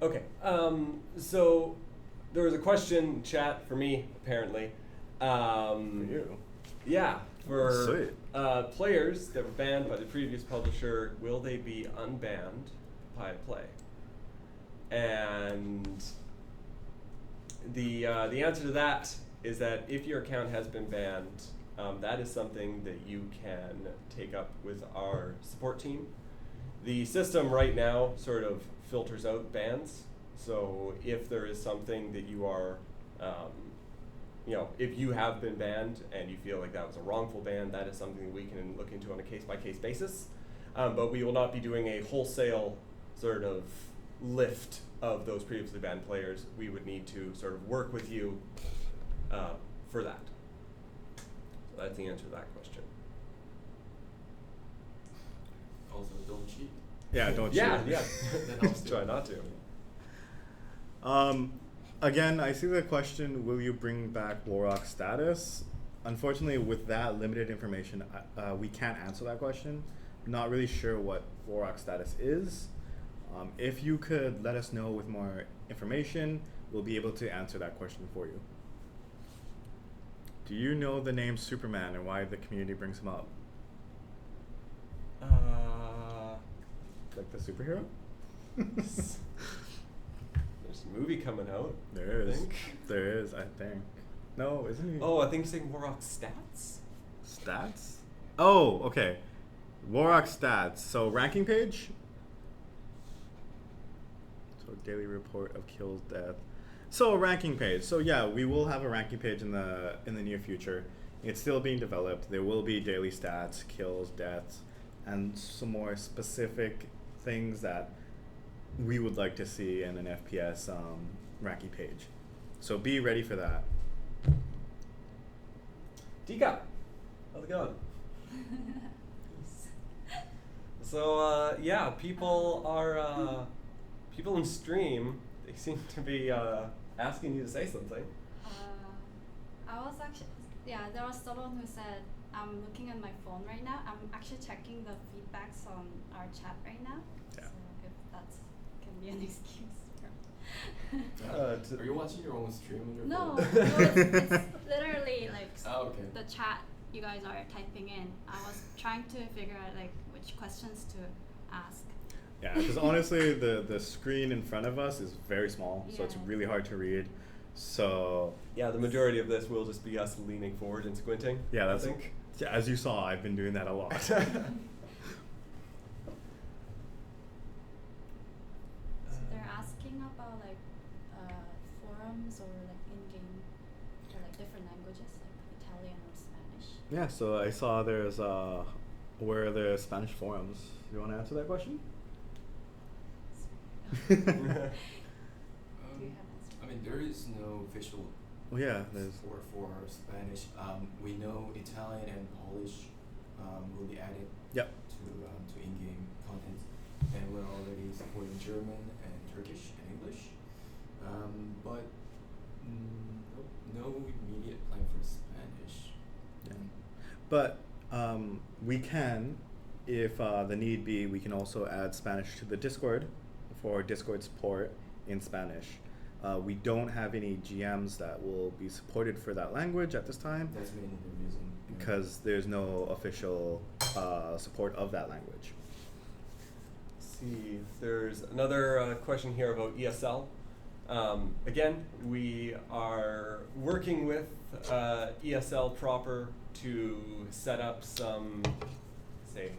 Okay. So there was a question chat for me apparently. For you. Yeah. For Sweet. players that were banned by the previous publisher, will they be unbanned by play? And the answer to that is that if your account has been banned, that is something that you can take up with our support team. The system right now sort of filters out bans. So if there is something that you are, if you have been banned and you feel like that was a wrongful ban, that is something that we can look into on a case-by-case basis. But we will not be doing a wholesale sort of lift of those previously banned players. We would need to sort of work with you for that. So that's the answer to that question. Also, don't cheat. Yeah, don't cheat. Yeah. Then I'll Just try not to. Again, I see the question, will you bring back Warrock status? Unfortunately, with that limited information, we can't answer that question. Not really sure what Warrock status is. If you could let us know with more information, we'll be able to answer that question for you. Do you know the name Superman and why the community brings him up? Like the superhero? There's a movie coming out. There is. I think. There is, I think. No, isn't he? Oh, I think you're saying Warrock stats? Stats? Oh, okay. Warrock stats. So ranking page? So daily report of kills, death. So a ranking page. So yeah, we will have a ranking page in the near future. It's still being developed. There will be daily stats, kills, deaths, and some more specific things that we would like to see in an FPS ranking page. So be ready for that. Tcup, how's it going? So yeah, people in stream, they seem to be asking you to say something. I was actually, there was someone who said, I'm looking at my phone right now. I'm actually checking the feedbacks on our chat right now. Yeah. So if that can be an excuse. Are you watching your own stream on your No, phone? it's literally like Okay. the chat you guys are typing in. I was trying to figure out like which questions to ask. Yeah, because honestly, the screen in front of us is very small, so it's Yeah. really hard to read. So Yeah, the majority of this will just be us leaning forward and squinting. yeah, that's I think. yeah, as you saw, I've been doing that a lot. So they're asking about like forums or like in-game or like different languages like Italian or Spanish. Yeah, so I saw there's where are the Spanish forums. You want to answer that question? Do you have answers? I mean, there is no official Well, yeah, there's for Spanish. We know Italian and Polish will be added yep. to in-game content, and we're already supporting German and Turkish and English, but no immediate plan for Spanish. Yeah. But we can, if the need be, we can also add Spanish to the Discord for Discord support in Spanish. We don't have any GMs that will be supported for that language at this time That's mainly the reason. Yeah. because there's no official support of that language. Let's see, there's another question here about ESL. Again, we are working with ESL proper to set up some, say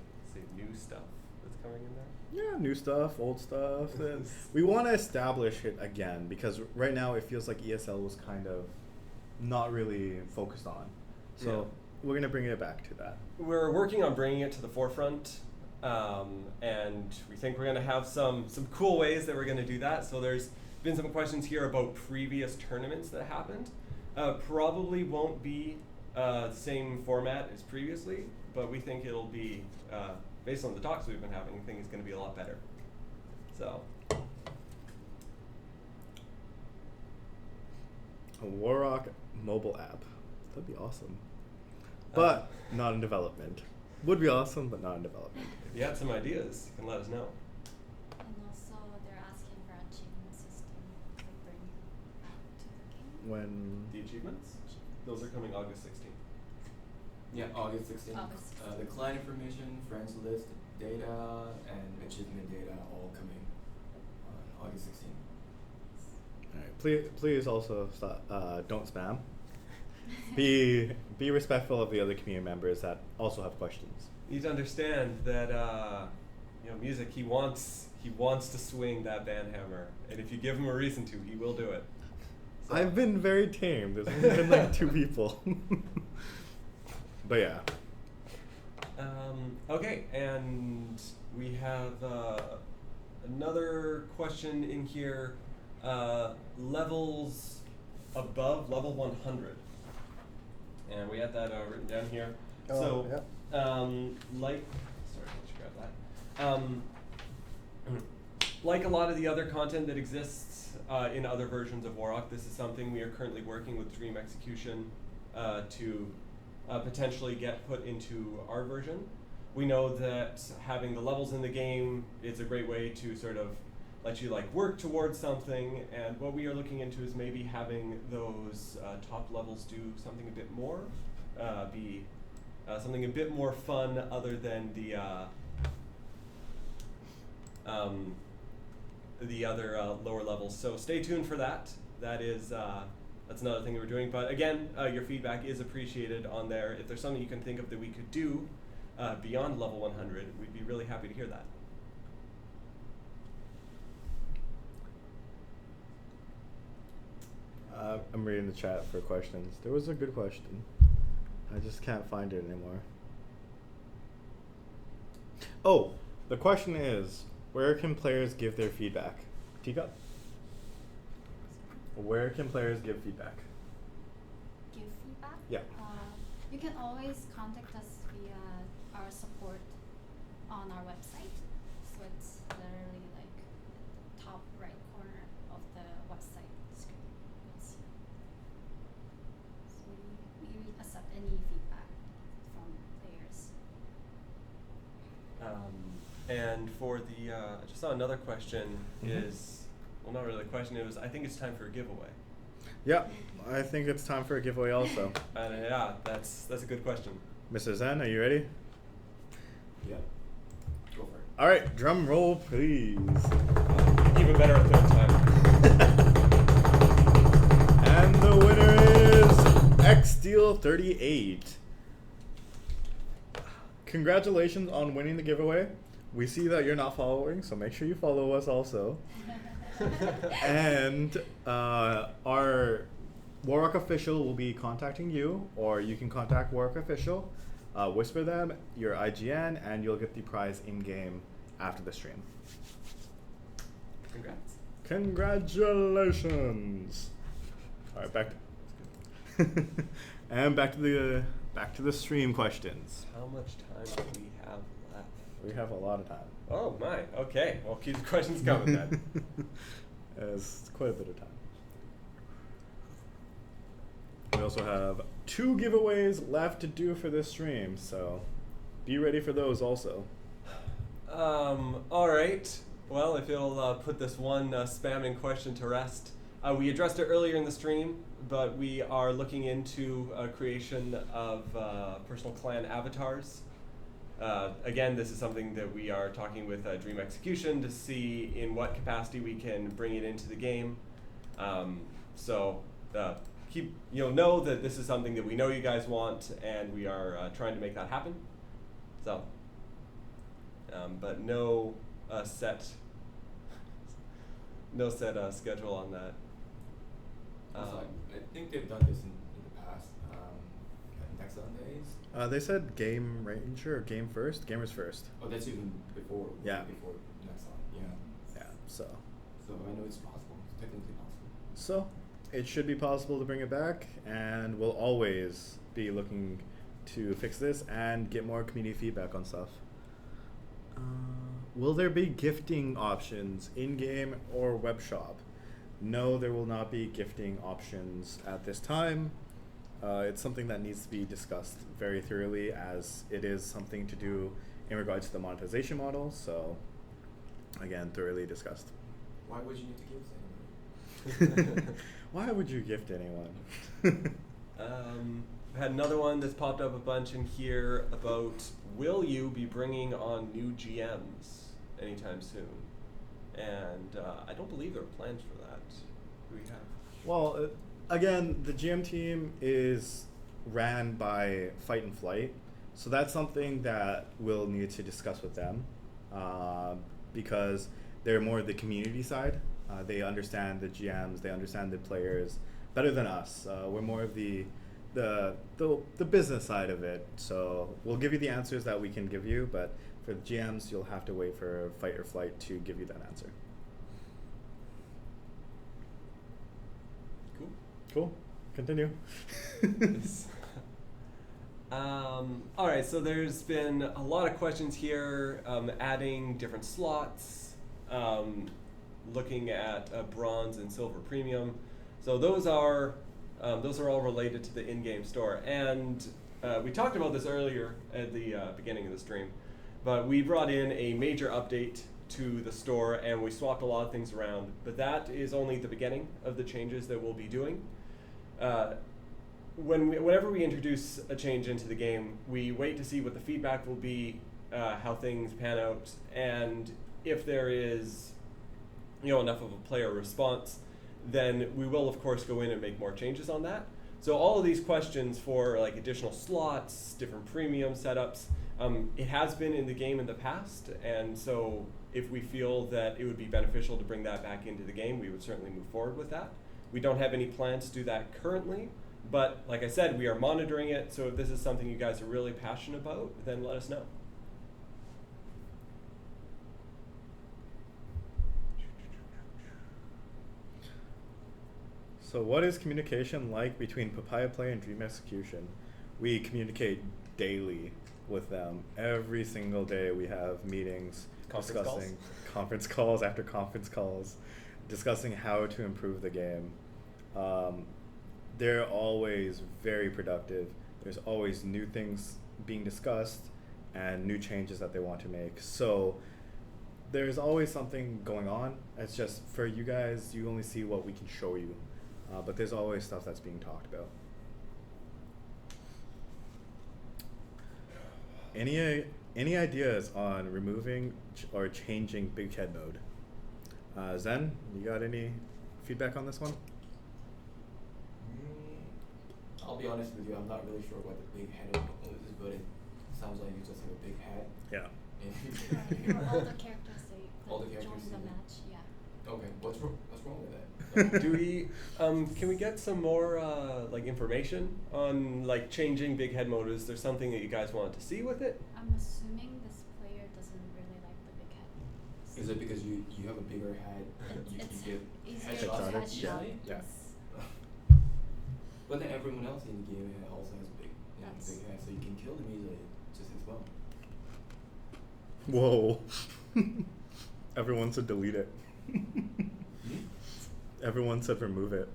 new stuff that's coming in there. Yeah, new stuff, old stuff. And we want to establish it again because right now it feels like ESL was kind of not really focused on. So Yeah. we're going to bring it back to that. We're working on bringing it to the forefront, and we think we're going to have some cool ways that we're going to do that. So there's been some questions here about previous tournaments that happened. Probably won't be the same format as previously, but we think it'll be, based on the talks we've been having, we think it's going to be a lot better. So. A Warrock mobile app. That'd be awesome. But not in development. Would be awesome, but not in development. If you have some ideas, you can let us know. And also they're asking for achievements when? The achievements? Those are coming August 16th. Yeah, August 16th. August 16th. The client information, friends list, data, and achievement data all coming on August 16th. All right. Please also stop. Don't spam. Be respectful of the other community members that also have questions. You need to understand that Muziq, he wants to swing that band hammer, and if you give him a reason to, he will do it. So. I've been very tame. There's only been like 2 people. But yeah. Okay, and we have another question in here. Levels above level 100, and we have that written down here. Oh, so, yeah. sorry, let you grab that. Like a lot of the other content that exists in other versions of Warrock, this is something we are currently working with Dream Execution to potentially get put into our version. We know that having the levels in the game is a great way to sort of let you work towards something, and what we are looking into is maybe having those top levels do something a bit more, be something a bit more fun other than the other lower levels. So stay tuned for that. That's another thing that we're doing. But again, your feedback is appreciated on there. If there's something you can think of that we could do beyond level 100, we'd be really happy to hear that. I'm reading the chat for questions. There was a good question. I just can't find it anymore. Oh, the question is, where can players give their feedback? Tcup? Where can players give feedback? Give feedback? Yeah. You can always contact us via our support on our website. So it's literally the top right corner of the website screen. So we accept any feedback from players. And for the, I just saw another question well, not really a question, I think it's time for a giveaway. Yeah, I think it's time for a giveaway also. And yeah, that's a good question. Mr. Zen, are you ready? Yeah. Go for it. All right, drum roll, please. Even better a third time. And the winner is XSteel38. Congratulations on winning the giveaway. We see that you're not following, so make sure you follow us also. And our Warrock official will be contacting you, or you can contact Warrock official, whisper them your IGN, and you'll get the prize in-game after the stream. Congrats. Congratulations. All right, back to back to the stream questions. How much time do we have left? We have a lot of time. Oh my, okay. Well, keep the questions coming then. It's quite a bit of time. We also have 2 giveaways left to do for this stream, so be ready for those also. All right. Well, if it'll put this one spamming question to rest. We addressed it earlier in the stream, but we are looking into creation of personal clan avatars. Again, this is something that we are talking with Dream Execution to see in what capacity we can bring it into the game. So know that this is something that we know you guys want, and we are trying to make that happen. So, but no set schedule on that. I think they've done this in the past. At Nexon days. They said Game Ranger or Game First? Gamers First. Oh, that's even before. Yeah. Before Nexon. Yeah. Yeah, so. So I know it's possible. It's technically possible. So, it should be possible to bring it back, and we'll always be looking to fix this and get more community feedback on stuff. Will there be gifting options in-game or web shop? No, there will not be gifting options at this time. It's something that needs to be discussed very thoroughly, as it is something to do in regards to the monetization model. So, again, thoroughly discussed. Why would you need to give this Why would you gift anyone? I had another one that's popped up a bunch in here about will you be bringing on new GMs anytime soon? And I don't believe there are plans for that. Do we have? Well, again, the GM team is ran by Fight and Flight, so that's something that we'll need to discuss with them because they're more the community side. They understand the GMs, they understand the players better than us. We're more of the business side of it. So we'll give you the answers that we can give you, but for the GMs, you'll have to wait for Fight or Flight to give you that answer. Cool. Cool. Continue. Yes. All right, so there's been a lot of questions here, adding different slots, looking at bronze and silver premium. So those are all related to the in-game store. And we talked about this earlier at the beginning of the stream, but we brought in a major update to the store and we swapped a lot of things around. But that is only the beginning of the changes that we'll be doing. Whenever we introduce a change into the game, we wait to see what the feedback will be, how things pan out, and if there is enough of a player response, then we will of course go in and make more changes on that. So all of these questions for like additional slots, different premium setups, it has been in the game in the past, and so if we feel that it would be beneficial to bring that back into the game, we would certainly move forward with that. We don't have any plans to do that currently, but like I said, we are monitoring it, so if this is something you guys are really passionate about, then let us know. So what is communication like between Papaya Play and Dream Execution? We communicate daily with them. Every single day we have meetings discussing conference calls after conference calls, discussing how to improve the game. They're always very productive. There's always new things being discussed and new changes that they want to make. So there's always something going on. It's just for you guys, you only see what we can show you. But there's always stuff that's being talked about. Any ideas on removing or changing big head mode? Zen, you got any feedback on this one? I'll be honest with you, I'm not really sure what the big head mode is, but it sounds like you just have a big head. Yeah. For all the characters All the that characters join the in it. match, yeah. Okay, what's wrong with that? Do we, can we get some more like information on like changing big head mode? Is there something that you guys want to see with it? I'm assuming this player doesn't really like the big head. Is it because you have a bigger head and you It's can easier get to headshots headshot. easily? Yeah. Yes. But then everyone else in the game also has big That's- big head, so you can kill them easily just as well. Whoa. Everyone said delete it. Everyone said remove it.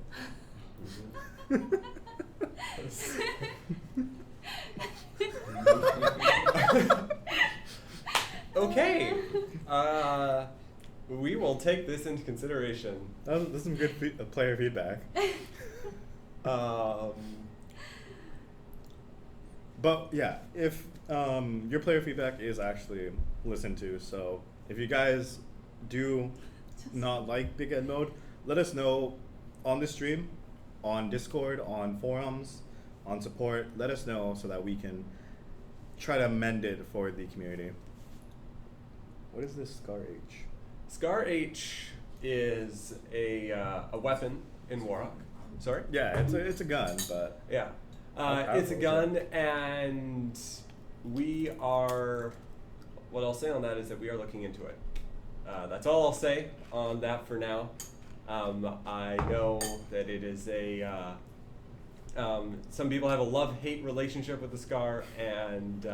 Okay. We will take this into consideration. That's some good player feedback. But yeah, if your player feedback is actually listened to, so if you guys do not like big head mode, let us know on the stream, on Discord, on forums, on support. Let us know so that we can try to amend it for the community. What is this Scar H? Scar H is a weapon in Warhawk. Sorry? Yeah, it's a gun, but Yeah. How It's a powerful is gun, it? and we are. What I'll say on that is that we are looking into it. That's all I'll say on that for now. I know that it is a. Some people have a love-hate relationship with the Scar, and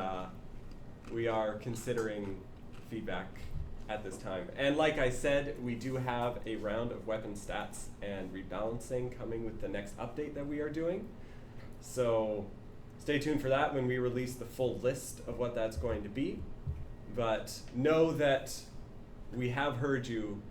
we are considering feedback at this time. And like I said, we do have a round of weapon stats and rebalancing coming with the next update that we are doing. So stay tuned for that when we release the full list of what that's going to be. But know that we have heard you